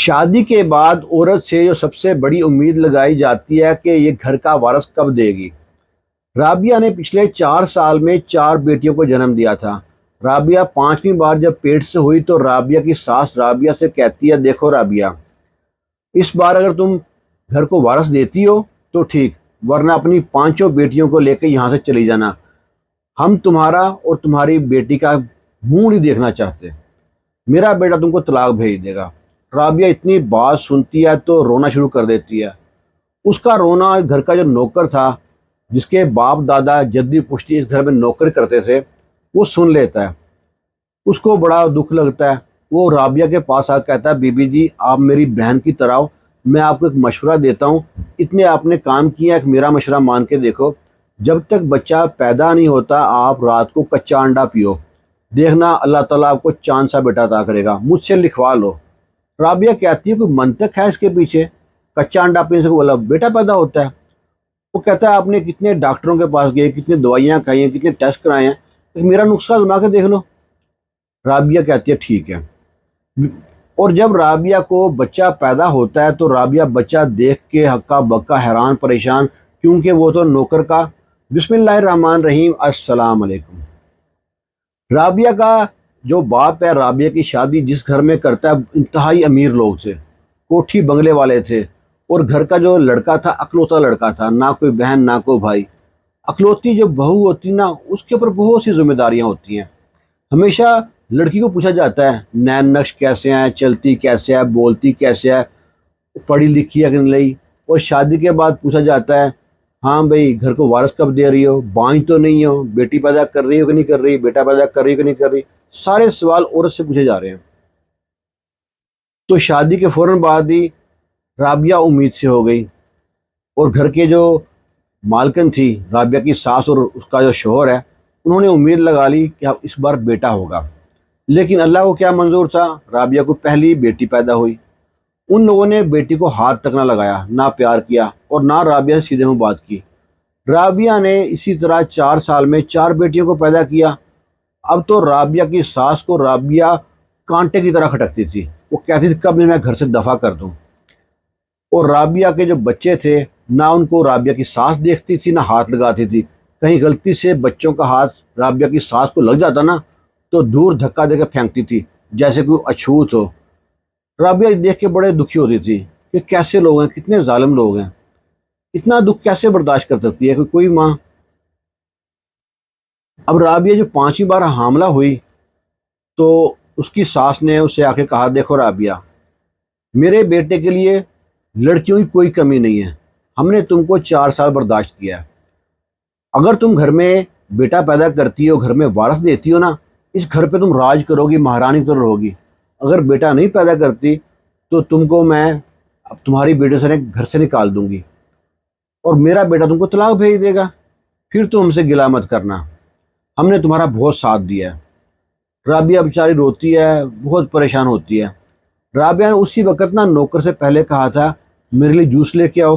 شادی کے بعد عورت سے جو سب سے بڑی امید لگائی جاتی ہے کہ یہ گھر کا وارث کب دے گی۔ رابعہ نے پچھلے 4 سال میں 4 بیٹیوں کو جنم دیا تھا۔ رابعہ 5ویں بار جب پیٹ سے ہوئی تو رابعہ کی ساس رابعہ سے کہتی ہے، دیکھو رابعہ، اس بار اگر تم گھر کو وارث دیتی ہو تو ٹھیک، ورنہ اپنی 5 بیٹیوں کو لے کے یہاں سے چلی جانا، ہم تمہارا اور تمہاری بیٹی کا منہ نہیں دیکھنا چاہتے، میرا بیٹا تم کو طلاق بھیج دے گا۔ رابعہ اتنی بات سنتی ہے تو رونا شروع کر دیتی ہے۔ اس کا رونا گھر کا جو نوکر تھا، جس کے باپ دادا جدی پشتی اس گھر میں نوکری کرتے تھے، وہ سن لیتا ہے۔ اس کو بڑا دکھ لگتا ہے۔ وہ رابعہ کے پاس آ کہتا ہے، بی بی جی آپ میری بہن کی طرح ہو، میں آپ کو ایک مشورہ دیتا ہوں، اتنے آپ نے کام کیا ہے، میرا مشورہ مان کے دیکھو، جب تک بچہ پیدا نہیں ہوتا آپ رات کو کچا انڈا پیو، دیکھنا اللہ تعالیٰ آپ کو چاند سا بیٹا عطا کرے گا، مجھ سے لکھوا لو۔ رابعہ کہتی ہے کوئی منطق ہے اس کے پیچھے، کچا انڈا پینے سے بولا بیٹا پیدا ہوتا ہے؟ وہ کہتا ہے آپ نے کتنے ڈاکٹروں کے پاس گئے، کتنی دوائیاں کھائی ہیں، کتنے ٹیسٹ کرائے ہیں، میرا نسخہ آزما کے دیکھ لو۔ رابعہ کہتی ہے ٹھیک ہے۔ اور جب رابعہ کو بچہ پیدا ہوتا ہے تو رابعہ بچہ دیکھ کے ہکا بکا حیران پریشان، کیونکہ وہ تو نوکر کا۔ بسم اللہ الرحمن الرحیم، السلام علیکم۔ رابعہ کا جو باپ ہے، رابعہ کی شادی جس گھر میں کرتا ہے انتہائی امیر لوگ تھے، کوٹھی بنگلے والے تھے، اور گھر کا جو لڑکا تھا اکلوتا لڑکا تھا، نہ کوئی بہن نہ کوئی بھائی۔ اکلوتی جو بہو ہوتی نا، اس کے اوپر بہت سی ذمہ داریاں ہوتی ہیں۔ ہمیشہ لڑکی کو پوچھا جاتا ہے نین نقش کیسے ہیں، چلتی کیسے ہے، بولتی کیسے ہے، پڑھی لکھی ہے کہ نہیں، اور شادی کے بعد پوچھا جاتا ہے ہاں بھئی گھر کو وارث کب دے رہی ہو، بانج تو نہیں ہو، بیٹی پیدا کر رہی ہو کہ نہیں کر رہی، بیٹا پیدا کر رہی ہو کہ نہیں کر رہی۔ سارے سوال عورت سے پوچھے جا رہے ہیں۔ تو شادی کے فوراً بعد ہی رابعہ امید سے ہو گئی، اور گھر کے جو مالکن تھی رابعہ کی ساس اور اس کا جو شوہر ہے، انہوں نے امید لگا لی کہ اب اس بار بیٹا ہوگا۔ لیکن اللہ کو کیا منظور تھا، رابعہ کو پہلی بیٹی پیدا ہوئی۔ ان لوگوں نے بیٹی کو ہاتھ تک نہ لگایا، نہ پیار کیا، اور نہ رابعہ سے سیدھے منہ بات کی۔ رابعہ نے اسی طرح 4 سال میں 4 بیٹیوں کو پیدا کیا۔ اب تو رابعہ کی ساس کو رابعہ کانٹے کی طرح کھٹکتی تھی، وہ کہتی تھی کب میں گھر سے دفع کر دوں۔ اور رابعہ کے جو بچے تھے، نہ ان کو رابعہ کی ساس دیکھتی تھی نہ ہاتھ لگاتی تھی۔ کہیں غلطی سے بچوں کا ہاتھ رابعہ کی ساس کو لگ جاتا نا تو دور دھکا دے کے پھینکتی تھی، جیسے کوئی اچھوت ہو۔ رابعہ دیکھ کے بڑے دکھی ہوتی تھی کہ کیسے لوگ ہیں، کتنے ظالم لوگ ہیں، اتنا دکھ کیسے برداشت کر سکتی ہے کوئی ماں۔ اب رابعہ جو 5ویں بار حاملہ ہوئی تو اس کی ساس نے اسے آ کے کہا، دیکھو رابعہ، میرے بیٹے کے لیے لڑکیوں کی کوئی کمی نہیں ہے، ہم نے تم کو 4 سال برداشت کیا ہے، اگر تم گھر میں بیٹا پیدا کرتی ہو، گھر میں وارث دیتی ہو نا، اس گھر پہ تم راج کرو گی، مہارانی طرح رہو گی۔ اگر بیٹا نہیں پیدا کرتی تو تم کو میں اب تمہاری بیٹے سے گھر سے نکال دوں گی، اور میرا بیٹا تم کو طلاق بھیج دے گا، پھر تو ہم سے گلہ مت کرنا، ہم نے تمہارا بہت ساتھ دیا ہے۔ رابعہ بیچاری روتی ہے، بہت پریشان ہوتی ہے۔ رابعہ نے اسی وقت نا نوکر سے پہلے کہا تھا میرے لیے جوس لے کے آؤ۔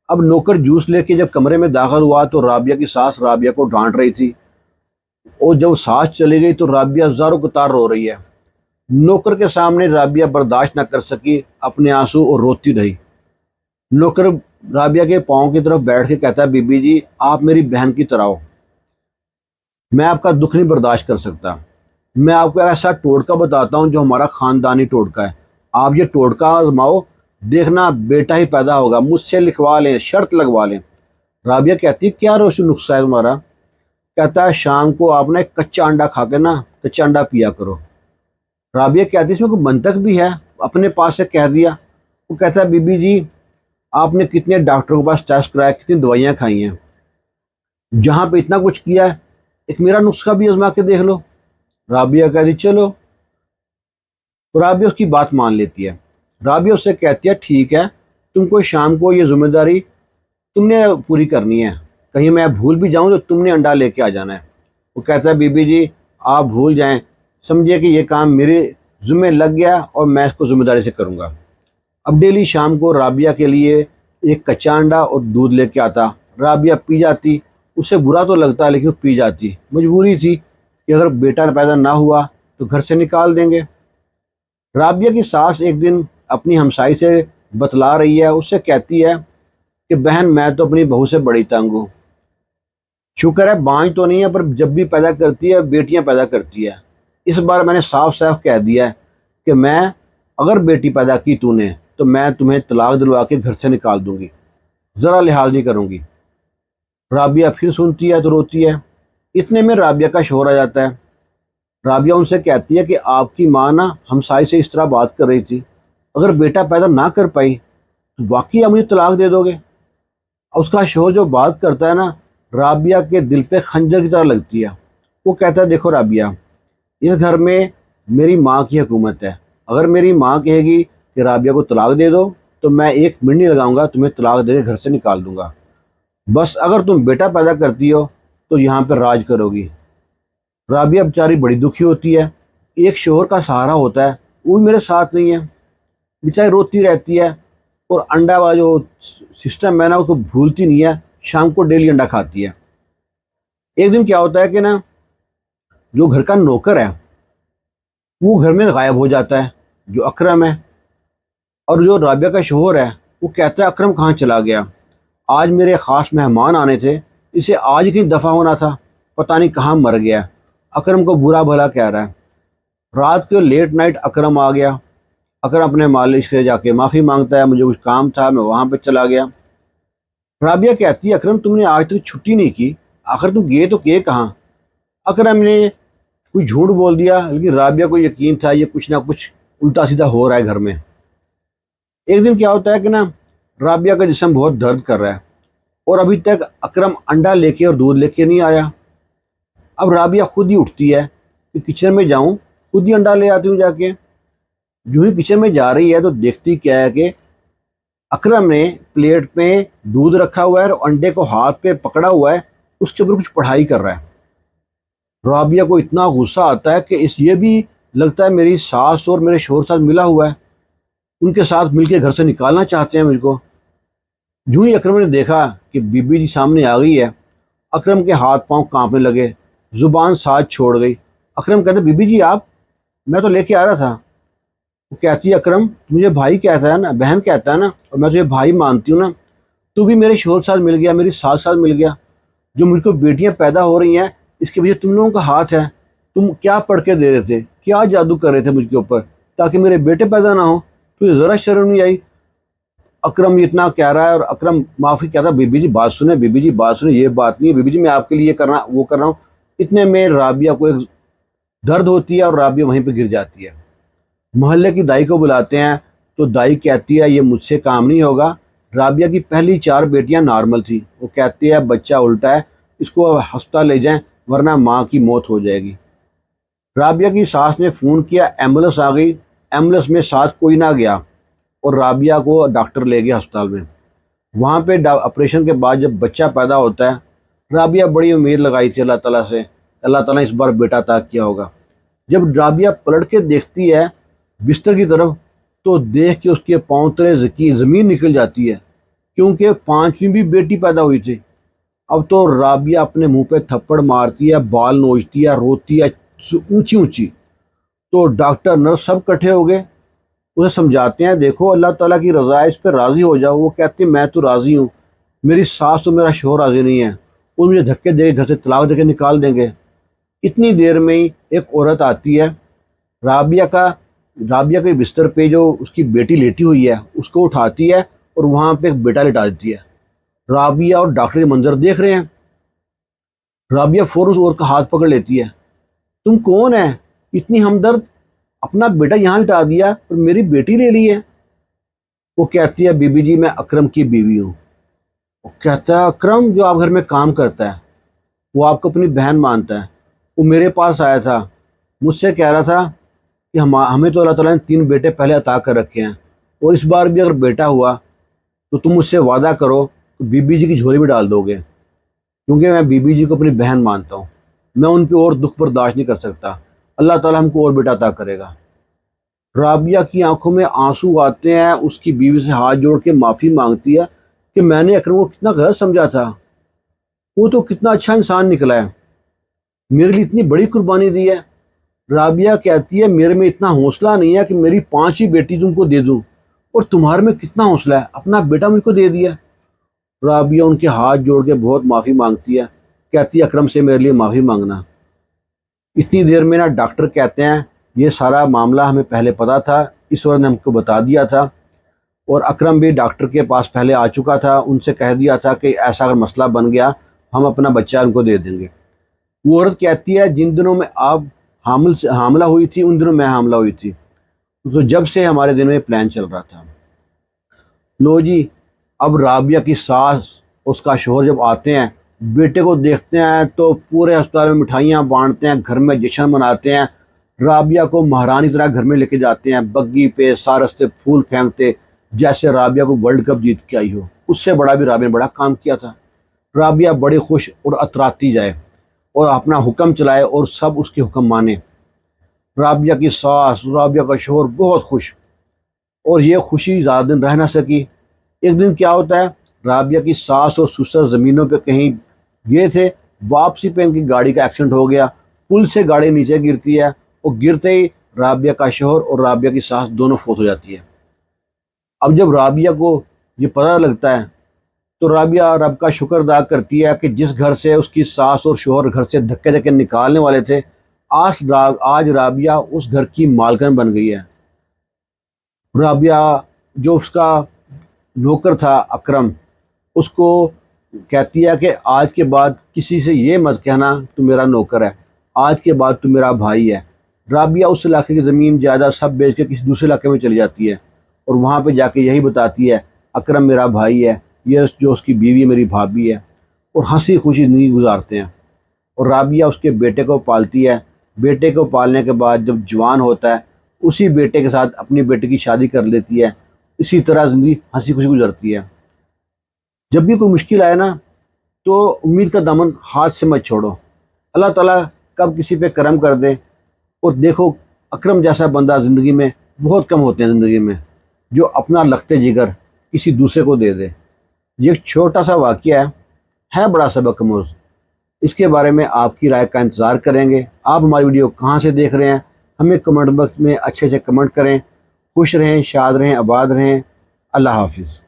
اب نوکر جوس لے کے جب کمرے میں داخل ہوا تو رابعہ کی ساس رابعہ کو ڈانٹ رہی تھی، اور جب ساس چلی گئی تو رابعہ زاروں قطار رو رہی ہے۔ نوکر کے سامنے رابعہ برداشت نہ کر سکی اپنے آنسو، اور روتی رہی۔ نوکر رابعہ کے پاؤں کی طرف بیٹھ کے کہتا ہے، بی بی جی آپ میری بہن کی طرح ہو، میں آپ کا دکھ نہیں برداشت کر سکتا، میں آپ کو ایسا ٹوٹکا بتاتا ہوں جو ہمارا خاندانی ٹوٹکا ہے، آپ یہ ٹوٹکا آزماؤ، دیکھنا بیٹا ہی پیدا ہوگا، مجھ سے لکھوا لیں، شرط لگوا لیں۔ رابعہ کہتی کیا روش نسخہ ہے تمہارا؟ کہتا ہے شام کو آپ نے کچا انڈا کھا کے نا کچا انڈا پیا کرو۔ رابعہ کہتی اس میں کوئی منطق بھی ہے، اپنے پاس سے کہہ دیا۔ وہ کہتا ہے بی بی جی آپ نے کتنے ڈاکٹروں کے پاس ٹیسٹ کرائے، کتنی دوائیاں کھائی ہیں، جہاں پہ اتنا کچھ کیا ہے ایک میرا نسخہ بھی آزما کے دیکھ لو۔ رابعہ کہتی چلو، رابعہ اس کی بات مان لیتی ہے۔ رابعہ اس سے کہتی ہے ٹھیک ہے، تم کو شام کو یہ ذمہ داری تم نے پوری کرنی ہے، کہیں میں بھول بھی جاؤں تو تم نے انڈا لے کے آ جانا ہے۔ وہ کہتا ہے بی بی جی آپ بھول جائیں، سمجھے کہ یہ کام میرے ذمہ لگ گیا اور میں اس کو ذمہ داری سے کروں گا۔ اب ڈیلی شام کو رابعہ کے لیے ایک کچا انڈا اور دودھ لے کے آتا، رابعہ پی جاتی، اسے برا تو لگتا لیکن وہ پی جاتی، مجبوری تھی کہ اگر بیٹا پیدا نہ ہوا تو گھر سے نکال دیں گے۔ رابعہ کی ساس ایک دن اپنی ہمسائی سے بتلا رہی ہے، اس سے کہتی ہے کہ بہن میں تو اپنی بہو سے بڑی تنگ ہوں، شکر ہے بانج تو نہیں ہے، پر جب بھی پیدا کرتی ہے بیٹیاں پیدا کرتی ہے۔ اس بار میں نے صاف صاف کہہ دیا ہے کہ میں اگر بیٹی پیدا کی تو نے تو میں تمہیں طلاق دلوا کے گھر سے نکال دوں گی، ذرا لحاظ نہیں کروں گی۔ رابعہ پھر سنتی ہے تو روتی ہے۔ اتنے میں رابعہ کا شوہر آ جاتا ہے۔ رابعہ ان سے کہتی ہے کہ آپ کی ماں نا ہمسائی سے اس طرح بات کر رہی تھی، اگر بیٹا پیدا نہ کر پائی تو واقعی آپ مجھے طلاق دے دو گے؟ اس کا شوہر جو بات کرتا ہے نا، رابعہ کے دل پہ خنجر کی طرح لگتی ہے۔ وہ کہتا ہے دیکھو رابعہ، اس گھر میں میری ماں کی حکومت ہے، اگر میری ماں کہے گی کہ رابعہ کو طلاق دے دو تو میں 1 منٹ نہیں لگاؤں گا، تمہیں طلاق دے کے گھر سے نکال دوں گا، بس اگر تم بیٹا پیدا کرتی ہو تو یہاں پہ راج کرو گی۔ رابعہ بیچاری بڑی دکھی ہوتی ہے، ایک شوہر کا سہارا ہوتا ہے وہ بھی میرے ساتھ نہیں ہے، بیچاری روتی رہتی ہے، اور انڈا والا جو سسٹم ہے نا اس کو بھولتی نہیں ہے، شام کو ڈیلی انڈا کھاتی ہے۔ ایک دن کیا ہوتا ہے کہ نا جو گھر کا نوکر ہے وہ گھر میں غائب ہو جاتا ہے، جو اکرم ہے، اور جو رابعہ کا شوہر ہے وہ کہتا ہے اکرم کہاں چلا گیا، آج میرے خاص مہمان آنے تھے، اسے آج ہی کہیں دفع ہونا تھا، پتہ نہیں کہاں مر گیا۔ اکرم کو برا بھلا کہہ رہا ہے۔ رات کے لیٹ نائٹ اکرم آ گیا۔ اکرم اپنے مالک سے جا کے معافی مانگتا ہے، مجھے کچھ کام تھا میں وہاں پہ چلا گیا۔ رابعہ کہتی ہے اکرم تم نے آج تک چھٹی نہیں کی، آخر تم گئے تو گئے کہاں؟ اکرم نے کوئی جھوٹ بول دیا، لیکن رابعہ کو یقین تھا یہ کچھ نہ کچھ الٹا سیدھا ہو رہا ہے گھر میں۔ ایک دن کیا ہوتا ہے کہ نا رابعہ کا جسم بہت درد کر رہا ہے، اور ابھی تک اکرم انڈا لے کے اور دودھ لے کے نہیں آیا۔ اب رابعہ خود ہی اٹھتی ہے کہ کچن میں جاؤں، خود ہی انڈا لے آتی ہوں جا کے۔ جو ہی کچن میں جا رہی ہے تو دیکھتی کیا ہے کہ اکرم نے پلیٹ پہ دودھ رکھا ہوا ہے اور انڈے کو ہاتھ پہ پکڑا ہوا ہے، اس کے اوپر کچھ پڑھائی کر رہا ہے۔ رابعہ کو اتنا غصہ آتا ہے کہ یہ بھی لگتا ہے میری ساس اور میرے شوہر ساتھ ملا ہوا ہے، ان کے ساتھ مل کے گھر سے نکالنا چاہتے ہیں مجھ کو۔ جو ہی اکرم نے دیکھا کہ بی بی جی سامنے آ گئی ہے، اکرم کے ہاتھ پاؤں کانپنے لگے، زبان ساتھ چھوڑ گئی۔ اکرم کہتے بی بی جی آپ، میں تو لے کے آ رہا تھا۔ وہ کہتی ہے اکرم مجھے بھائی کہتا ہے نا، بہن کہتا ہے نا، اور میں تجھے بھائی مانتی ہوں نا، تو بھی میرے شوہر ساتھ مل گیا، میری ساس ساتھ مل گیا، جو مجھ کو بیٹیاں پیدا ہو رہی ہیں اس کے پیچھے تم لوگوں کا ہاتھ ہے۔ تم کیا پڑھ کے دے رہے تھے، کیا جادو کر رہے تھے مجھ کے اوپر تاکہ میرے بیٹے پیدا نہ ہوں؟ تو یہ ذرا شرم نہیں آئی؟ اکرم اتنا کہہ رہا ہے، اور اکرم معافی کہتا ہے بی بی جی بات سنیں، بی بی جی بات سنیں، یہ بات نہیں ہے بی بی جی، میں آپ کے لیے کرنا وہ کر رہا ہوں۔ اتنے میں رابعہ کو ایک درد ہوتی ہے اور رابعہ وہیں پہ گر جاتی ہے۔ محلے کی دائی کو بلاتے ہیں تو دائی کہتی ہے یہ مجھ سے کام نہیں ہوگا، رابعہ کی پہلی 4 بیٹیاں نارمل تھی، وہ کہتی ہے بچہ الٹا ہے، اس کو ہسپتال لے جائیں ورنہ ماں کی موت ہو جائے گی۔ رابعہ کی ساس نے فون کیا، ایمبولینس آ گئی، ایمبولینس میں ساتھ کوئی نہ گیا، اور رابعہ کو ڈاکٹر لے گیا ہسپتال میں۔ وہاں پہ آپریشن کے بعد جب بچہ پیدا ہوتا ہے، رابعہ بڑی امید لگائی تھی اللہ تعالیٰ سے، اللہ تعالیٰ نے اس بار بیٹا عطا کیا ہوگا۔ جب رابعہ پلٹ کے دیکھتی ہے بستر کی طرف تو دیکھ کے اس کے پاؤں تلے زمین نکل جاتی ہے، کیونکہ 5ویں بھی بیٹی پیدا ہوئی تھی۔ اب تو رابعہ اپنے منہ پہ تھپڑ مارتی ہے، بال نوچتی ہے، روتی ہے اونچی اونچی۔ تو ڈاکٹر نرس سب کٹھے ہو گئے، اسے سمجھاتے ہیں دیکھو اللہ تعالیٰ کی رضا ہے، اس پہ راضی ہو جاؤ۔ وہ کہتے ہیں میں تو راضی ہوں، میری ساس تو میرا شوہر راضی نہیں ہے، وہ مجھے دھکے دے کے گھر سے طلاق دے کے نکال دیں گے۔ اتنی دیر میں ہی ایک عورت آتی ہے، رابعہ کے بستر پہ جو اس کی بیٹی لیٹی ہوئی ہے اس کو اٹھاتی ہے اور وہاں پہ ایک بیٹا لٹا دیتی ہے۔ رابعہ اور ڈاکٹر یہ منظر دیکھ رہے ہیں۔ رابعہ فوراً اس عورت کا ہاتھ پکڑ لیتی ہے، تم کون ہے اتنی ہمدرد، اپنا بیٹا یہاں لٹا دیا اور میری بیٹی لے لی ہے؟ وہ کہتی ہے بی بی جی میں اکرم کی بیوی ہوں۔ وہ کہتا ہے اکرم جو آپ گھر میں کام کرتا ہے، وہ آپ کو اپنی بہن مانتا ہے، وہ میرے پاس آیا تھا، مجھ سے کہہ رہا تھا کہ ہمیں تو اللہ تعالیٰ نے 3 بیٹے پہلے عطا کر رکھے ہیں، اور اس بار بھی اگر بیٹا ہوا تو تم مجھ سے وعدہ کرو تو بی بی جی کی جھولی میں ڈال دو گے، کیونکہ میں بی بی جی کو اپنی بہن مانتا ہوں، میں ان پہ اور دکھ برداشت نہیں کر سکتا، اللہ تعالیٰ ہم کو اور بیٹا عطا کرے گا۔ رابعہ کی آنکھوں میں آنسو آتے ہیں، اس کی بیوی سے ہاتھ جوڑ کے معافی مانگتی ہے کہ میں نے اکرم کو کتنا غلط سمجھا تھا، وہ تو کتنا اچھا انسان نکلا ہے، میرے لیے اتنی بڑی قربانی دی ہے۔ رابعہ کہتی ہے میرے میں اتنا حوصلہ نہیں ہے کہ میری 5 ہی بیٹی تم کو دے دوں، اور تمہارے میں کتنا حوصلہ ہے، اپنا بیٹا مجھ کو دے دیا۔ رابعہ ان کے ہاتھ جوڑ کے بہت معافی مانگتی ہے، کہتی ہے اکرم سے میرے لیے معافی مانگنا۔ اتنی دیر میں نا ڈاکٹر کہتے ہیں یہ سارا معاملہ ہمیں پہلے پتا تھا، اس وقت نے ہم کو بتا دیا تھا، اور اکرم بھی ڈاکٹر کے پاس پہلے آ چکا تھا، ان سے کہہ دیا تھا کہ ایسا اگر مسئلہ بن گیا ہم اپنا بچہ ان کو دے دیں گے۔ وہ عورت کہتی ہے جن دنوں میں آپ حاملہ ہوئی تھی ان دنوں میں حاملہ ہوئی تھی، تو جب سے ہمارے دن میں پلان چل رہا تھا۔ لو جی، اب رابعہ کی ساس اس کا شوہر جب آتے ہیں بیٹے کو دیکھتے ہیں تو پورے ہسپتال میں مٹھائیاں بانٹتے ہیں، گھر میں جشن مناتے ہیں، رابعہ کو مہارانی طرح گھر میں لے کے جاتے ہیں، بگی پہ سارے راستے پھول پھینکتے جیسے رابعہ کو ورلڈ کپ جیت کے آئی ہو۔ اس سے بڑا بھی رابعہ نے بڑا کام کیا تھا۔ رابعہ بڑی خوش اور اتراتی جائے اور اپنا حکم چلائے اور سب اس کے حکم مانے۔ رابعہ کی ساس، رابعہ کا شوہر بہت خوش، اور یہ خوشی زیادہ دن رہ نہ سکی۔ ایک دن کیا ہوتا ہے، رابعہ کی ساس اور سسر زمینوں پہ کہیں گئے تھے، واپسی پہ ان کی گاڑی کا ایکسیڈنٹ ہو گیا، پل سے گاڑی نیچے گرتی ہے، اور گرتے ہی رابعہ کا شوہر اور رابعہ کی ساس دونوں فوت ہو جاتی ہے۔ اب جب رابعہ کو یہ پتہ لگتا ہے تو رابعہ رب کا شکر ادا کرتی ہے کہ جس گھر سے اس کی ساس اور شوہر گھر سے دھکے دھکے نکالنے والے تھے، آج رابعہ اس گھر کی مالکن بن گئی ہے۔ رابعہ جو اس کا نوکر تھا اکرم، اس کو کہتی ہے کہ آج کے بعد کسی سے یہ مت کہنا تو میرا نوکر ہے، آج کے بعد تو میرا بھائی ہے۔ رابعہ اس علاقے کی زمین جائیداد سب بیچ کے کسی دوسرے علاقے میں چلی جاتی ہے، اور وہاں پہ جا کے یہی بتاتی ہے اکرم میرا بھائی ہے، یہ جو اس کی بیوی میری بھابھی ہے، اور ہنسی خوشی زندگی گزارتے ہیں۔ اور رابعہ اس کے بیٹے کو پالتی ہے، بیٹے کو پالنے کے بعد جب جوان ہوتا ہے اسی بیٹے کے ساتھ اپنی بیٹے کی شادی کر لیتی ہے، اسی طرح زندگی ہنسی خوشی گزرتی ہے۔ جب بھی کوئی مشکل آئے نا تو امید کا دامن ہاتھ سے مت چھوڑو، اللہ تعالیٰ کب کسی پہ کرم کر دے۔ اور دیکھو اکرم جیسا بندہ زندگی میں بہت کم ہوتے ہیں زندگی میں جو اپنا لخت جگر کسی دوسرے کو دے دے۔ یہ ایک چھوٹا سا واقعہ ہے بڑا سبق آموز۔ اس کے بارے میں آپ کی رائے کا انتظار کریں گے۔ آپ ہماری ویڈیو کہاں سے دیکھ رہے ہیں ہمیں کمنٹ باکس میں اچھے سے کمنٹ کریں۔ خوش رہیں، شاد رہیں، آباد رہیں۔ اللہ حافظ۔